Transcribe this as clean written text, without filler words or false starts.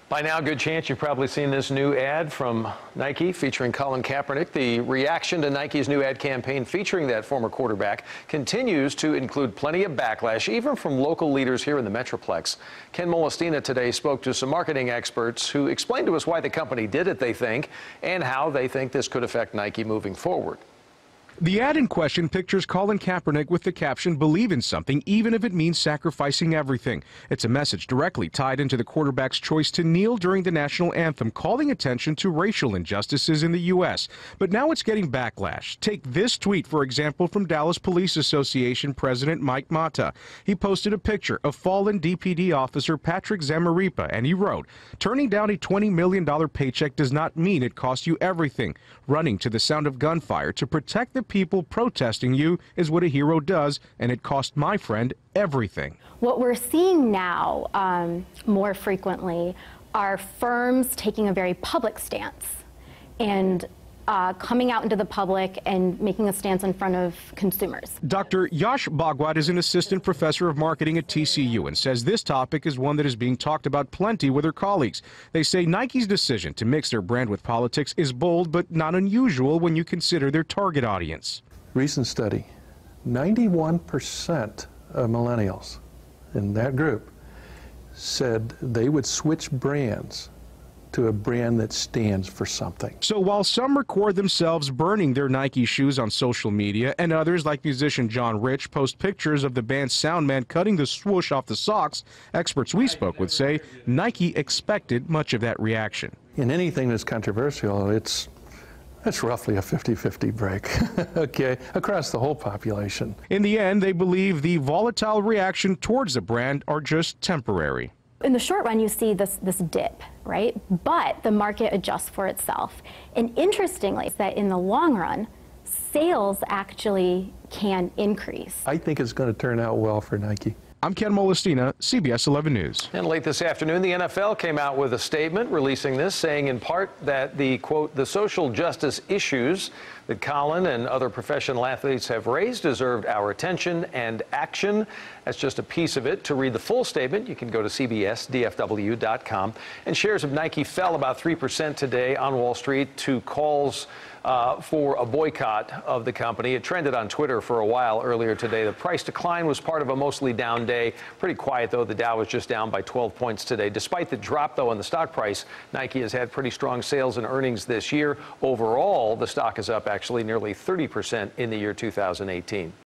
By now, good chance you've probably seen this new ad from Nike featuring Colin Kaepernick. The reaction to Nike's new ad campaign featuring that former quarterback continues to include plenty of backlash, even from local leaders here in the Metroplex. Ken Molestina today spoke to some marketing experts who explained to us why the company did it, they think, and how they think this could affect Nike moving forward. The ad in question pictures Colin Kaepernick with the caption, "Believe in something, even if it means sacrificing everything." It's a message directly tied into the quarterback's choice to kneel during the national anthem, calling attention to racial injustices in the U.S. But now it's getting backlash. Take this tweet, for example, from Dallas Police Association President Mike Mata. He posted a picture of fallen DPD officer Patrick Zamaripa, and he wrote, "Turning down a $20 million paycheck does not mean it cost you everything. Running to the sound of gunfire to protect the people protesting you is what a hero does, and it cost my friend everything." What we're seeing now more frequently are firms taking a very public stance and coming out into the public and making a stance in front of consumers. Dr. Yash Bhagwat is an assistant professor of marketing at TCU and says this topic is one that is being talked about plenty with her colleagues. They say Nike's decision to mix their brand with politics is bold but not unusual when you consider their target audience. Recent study, 91% of millennials in that group said they would switch brands to a brand that stands for something. So while some record themselves burning their Nike shoes on social media, and others, like musician John Rich, post pictures of the band's sound man cutting the swoosh off the socks, experts we spoke with say Nike expected much of that reaction. In anything that's controversial, it's roughly a 50-50 break, okay, across the whole population. In the end, they believe the volatile reaction towards the brand are just temporary. In the short run, you see this dip, right? But the market adjusts for itself. And interestingly, that in the long run, sales actually can increase. I think it's going to turn out well for Nike. I'm Ken Molestina, CBS 11 News. And late this afternoon, the NFL came out with a statement releasing this, saying in part that the, quote, the social justice issues that Colin and other professional athletes have raised deserved our attention and action. That's just a piece of it. To read the full statement, you can go to cbsdfw.com. And shares of Nike fell about 3% today on Wall Street to calls for a boycott of the company. It trended on Twitter for a while earlier today. The price decline was part of a mostly down day. Pretty quiet, though. The Dow was just down by 12 points today. Despite the drop, though, in the stock price, Nike has had pretty strong sales and earnings this year. Overall, the stock is up actually nearly 30% in the year 2018.